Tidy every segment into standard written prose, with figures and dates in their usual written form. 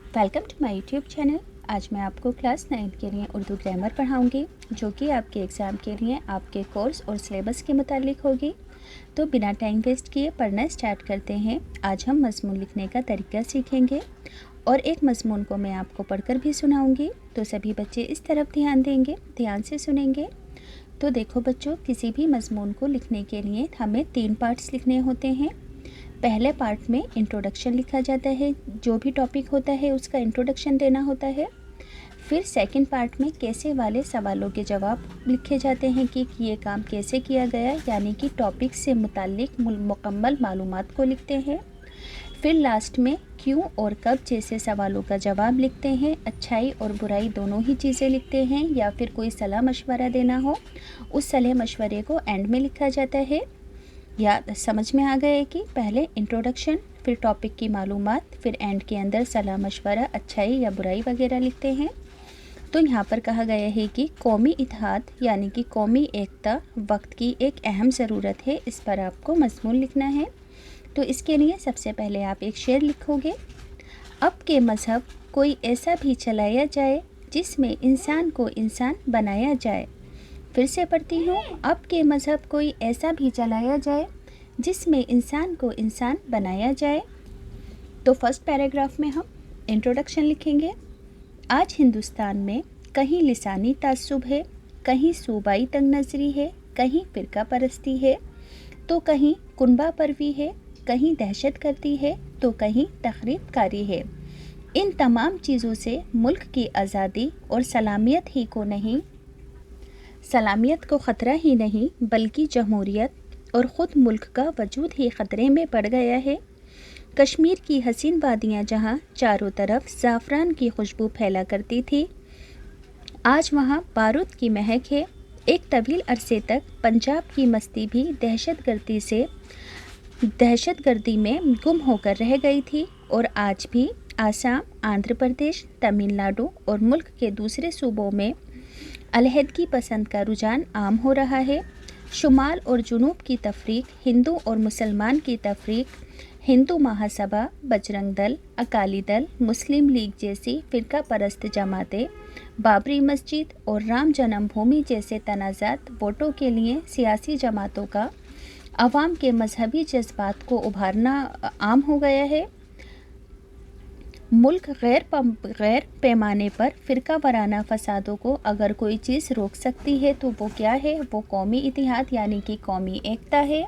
Welcome to my YouTube channel. आज मैं आपको क्लास 9 के लिए उर्दू ग्रामर पढ़ाऊंगी, जो कि आपके एग्ज़ाम के लिए आपके कोर्स और सिलेबस के मुतालिक होगी। तो बिना टाइम वेस्ट किए पढ़ना स्टार्ट करते हैं। आज हम मज़मून लिखने का तरीका सीखेंगे और एक मज़मून को मैं आपको पढ़कर भी सुनाऊंगी। तो सभी बच्चे इस तरफ ध्यान देंगे, ध्यान से सुनेंगे। तो देखो बच्चों, किसी भी मज़मून को लिखने के लिए हमें 3 पार्ट्स लिखने होते हैं। पहले पार्ट में इंट्रोडक्शन लिखा जाता है, जो भी टॉपिक होता है उसका इंट्रोडक्शन देना होता है। फिर सेकंड पार्ट में कैसे वाले सवालों के जवाब लिखे जाते हैं कि ये काम कैसे किया गया, यानी कि टॉपिक से मुताल्लिक मुकम्मल मालूमात को लिखते हैं। फिर लास्ट में क्यों और कब जैसे सवालों का जवाब लिखते हैं। अच्छाई और बुराई दोनों ही चीज़ें लिखते हैं, या फिर कोई सलाह मशवरा देना हो, उस सलाह मशवरे को एंड में लिखा जाता है। या समझ में आ गया कि पहले इंट्रोडक्शन, फिर टॉपिक की मालूमात, फिर एंड के अंदर सलाह मशवरा, अच्छाई या बुराई वगैरह लिखते हैं। तो यहाँ पर कहा गया है कि कौमी इत्तेहाद यानी कि कौमी एकता वक्त की एक अहम ज़रूरत है। इस पर आपको मज़मून लिखना है। तो इसके लिए सबसे पहले आप एक शेर लिखोगे। अब के मज़हब कोई ऐसा भी चलाया जाए जिसमें इंसान को इंसान बनाया जाए। फिर से पढ़ती हूँ, अब के मज़हब कोई ऐसा भी चलाया जाए जिसमें इंसान को इंसान बनाया जाए। तो फर्स्ट पैराग्राफ में हम इंट्रोडक्शन लिखेंगे। आज हिंदुस्तान में कहीं लिसानी तासुब है, कहीं सूबाई तंग नज़री है, कहीं फ़िरका परस्ती है, तो कहीं कुनबा परवी है, कहीं दहशत गर्दी है, तो कहीं तखरीब कारी है। इन तमाम चीज़ों से मुल्क की आज़ादी और सलामियत को ख़तरा ही नहीं बल्कि जमहूरियत और ख़ुद मुल्क का वजूद ही ख़तरे में पड़ गया है। कश्मीर की हसीन वादियाँ जहाँ चारों तरफ ज़ाफ़रान की खुशबू फैला करती थी, आज वहाँ बारूद की महक है। एक तवील अरसे तक पंजाब की मस्ती भी दहशतगर्दी में गुम होकर रह गई थी, और आज भी आसाम, आंध्र प्रदेश, तमिलनाडु और मुल्क के दूसरे सूबों में अलहदगी पसंद का रुझान आम हो रहा है। शुमाल और जुनूब की तफरीक, हिंदू और मुसलमान की तफरीक, हिंदू महासभा, बजरंग दल, अकाली दल, मुस्लिम लीग जैसी फ़िरका परस्त जमातें, बाबरी मस्जिद और राम जन्मभूमि जैसे तनाज़ात, वोटों के लिए सियासी जमातों का अवाम के मजहबी जज्बात को उभारना आम हो गया है। मुल्क गैर पैमाने पर फ़िरका वाराना फसादों को अगर कोई चीज़ रोक सकती है तो वो क्या है? वो कौमी इत्तेहाद यानी कि कौमी एकता है।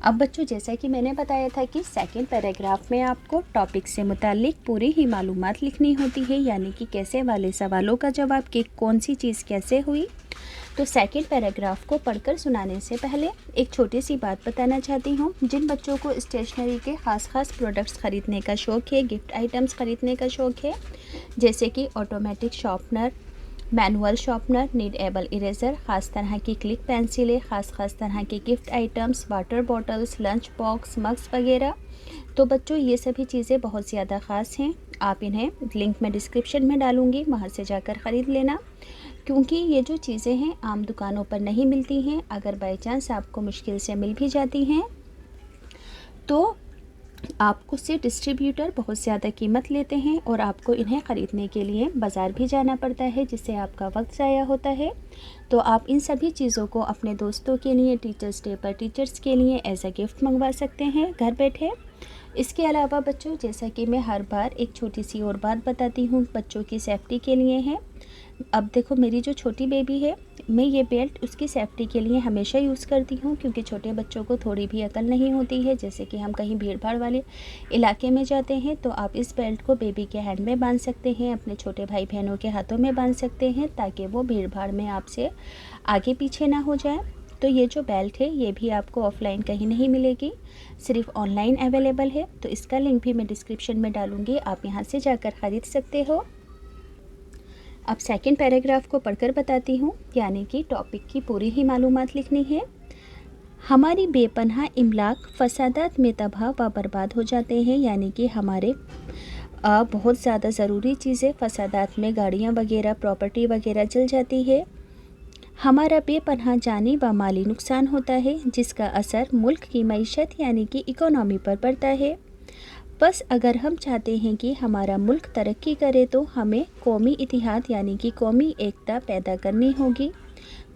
अब बच्चों, जैसा कि मैंने बताया था कि सेकंड पैराग्राफ में आपको टॉपिक से मुताल्लिक पूरी ही मालूमात लिखनी होती है, यानी कि कैसे वाले सवालों का जवाब कि कौन सी चीज़ कैसे हुई। तो सेकंड पैराग्राफ को पढ़कर सुनाने से पहले एक छोटी सी बात बताना चाहती हूँ। जिन बच्चों को स्टेशनरी के ख़ास प्रोडक्ट्स ख़रीदने का शौक़ है, गिफ्ट आइटम्स ख़रीदने का शौक़ है, जैसे कि automatic sharpener, manual sharpener, need able eraser, ख़ास तरह की क्लिक पेंसिलें, ख़ास तरह के gift items, water bottles, lunch box, mugs वगैरह, तो बच्चों ये सभी चीज़ें बहुत ज़्यादा ख़ास हैं। आप इन्हें लिंक मैं डिस्क्रिप्शन में डालूँगी, वहाँ से जाकर ख़रीद लेना, क्योंकि ये जो चीज़ें हैं आम दुकानों पर नहीं मिलती हैं। अगर बाई चांस आपको मुश्किल से मिल भी जाती हैं तो आपको से डिस्ट्रीब्यूटर बहुत ज़्यादा कीमत लेते हैं और आपको इन्हें ख़रीदने के लिए बाज़ार भी जाना पड़ता है, जिससे आपका वक्त ज़ाया होता है। तो आप इन सभी चीज़ों को अपने दोस्तों के लिए, टीचर्स डे पर टीचर्स के लिए एज अ गिफ्ट मंगवा सकते हैं घर बैठे। इसके अलावा बच्चों, जैसा कि मैं हर बार एक छोटी सी और बात बताती हूँ, बच्चों की सेफ्टी के लिए है। अब देखो, मेरी जो छोटी बेबी है, मैं ये बेल्ट उसकी सेफ्टी के लिए हमेशा यूज़ करती हूँ, क्योंकि छोटे बच्चों को थोड़ी भी अकल नहीं होती है। जैसे कि हम कहीं भीड़ भाड़ वाले इलाके में जाते हैं तो आप इस बेल्ट को बेबी के हैंड में बांध सकते हैं, अपने छोटे भाई बहनों के हाथों में बांध सकते हैं, ताकि वो भीड़ भाड़ में आपसे आगे पीछे ना हो जाए। तो ये जो बेल्ट है ये भी आपको ऑफ़लाइन कहीं नहीं मिलेगी, सिर्फ ऑनलाइन अवेलेबल है। तो इसका लिंक भी मैं डिस्क्रिप्शन में डालूँगी, आप यहाँ से जाकर ख़रीद सकते हो। अब सेकंड पैराग्राफ को पढ़कर बताती हूँ, यानी कि टॉपिक की पूरी ही मालूमात लिखनी है। हमारी बेपनाह इमलाक फसादात में तबाह व बर्बाद हो जाते हैं, यानी कि हमारे बहुत ज़्यादा ज़रूरी चीज़ें फसादात में, गाड़ियाँ वगैरह, प्रॉपर्टी वगैरह जल जाती है। हमारा बेपनाह जानी व माली नुकसान होता है, जिसका असर मुल्क की मईशत यानी कि इकोनॉमी पर पड़ता है। बस अगर हम चाहते हैं कि हमारा मुल्क तरक्की करे तो हमें कौमी इतिहाद यानी कि कौमी एकता पैदा करनी होगी।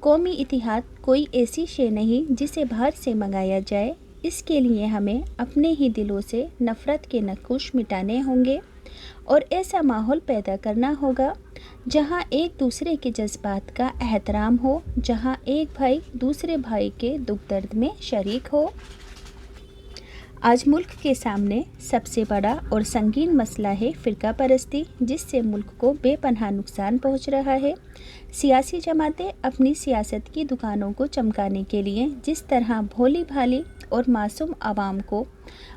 कौमी इतिहाद कोई ऐसी शे नहीं जिसे बाहर से मंगाया जाए। इसके लिए हमें अपने ही दिलों से नफ़रत के नक्कुश मिटाने होंगे और ऐसा माहौल पैदा करना होगा जहां एक दूसरे के जज्बात का एहतराम हो, जहां एक भाई दूसरे भाई के दुख दर्द में शरीक हो। आज मुल्क के सामने सबसे बड़ा और संगीन मसला है फ़िरका परस्ती, जिससे मुल्क को बेपनाह नुकसान पहुंच रहा है। सियासी जमातें अपनी सियासत की दुकानों को चमकाने के लिए जिस तरह भोली भाली और मासूम आवाम को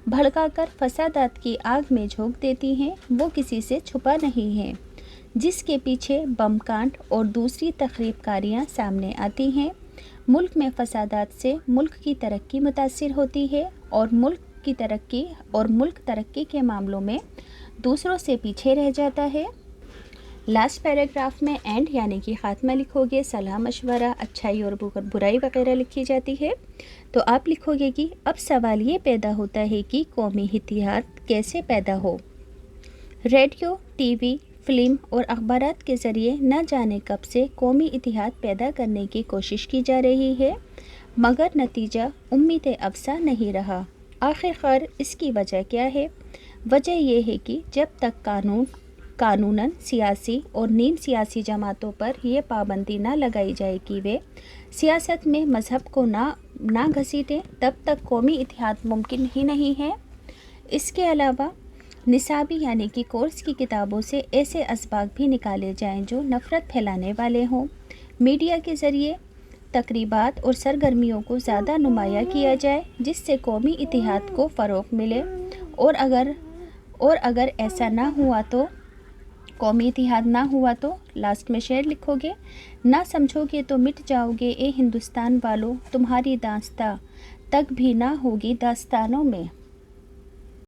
भड़काकर फसादात की आग में झोंक देती हैं, वो किसी से छुपा नहीं है। जिसके पीछे बम कांड और दूसरी तखरीबकारियाँ सामने आती हैं। मुल्क में फसादात से मुल्क की तरक्की मुतासिर होती है और मुल्क तरक्की के मामलों में दूसरों से पीछे रह जाता है। लास्ट पैराग्राफ में एंड यानी कि ख़ात्मा लिखोगे, सलाह मशवरा, अच्छाई और बुराई वगैरह लिखी जाती है। तो आप लिखोगे कि अब सवाल ये पैदा होता है कि कौमी इतिहाद कैसे पैदा हो। रेडियो, टीवी, फिल्म और अखबारात के ज़रिए न जाने कब से कौमी इतिहाद पैदा करने की कोशिश की जा रही है, मगर नतीजा उम्मीद अफसा नहीं रहा। आखिरकार इसकी वजह क्या है? वजह यह है कि जब तक कानूनन सियासी और नीम सियासी जमातों पर यह पाबंदी ना लगाई जाए कि वे सियासत में मज़हब को ना घसीटें, तब तक कौमी इतिहाद मुमकिन ही नहीं है। इसके अलावा निसाबी यानी कि कोर्स की किताबों से ऐसे असबाग भी निकाले जाएं जो नफ़रत फैलाने वाले हों। मीडिया के ज़रिए तकरीबात और सरगर्मियों को ज़्यादा नुमाया किया जाए जिससे कौमी इतिहाद को फ़रोग़ मिले। और अगर ऐसा ना हुआ तो कौमी इतिहाद ना हुआ तो लास्ट में शेर लिखोगे, ना समझोगे तो मिट जाओगे ए हिंदुस्तान वालों, तुम्हारी दास्तां तक भी ना होगी दास्तानों में।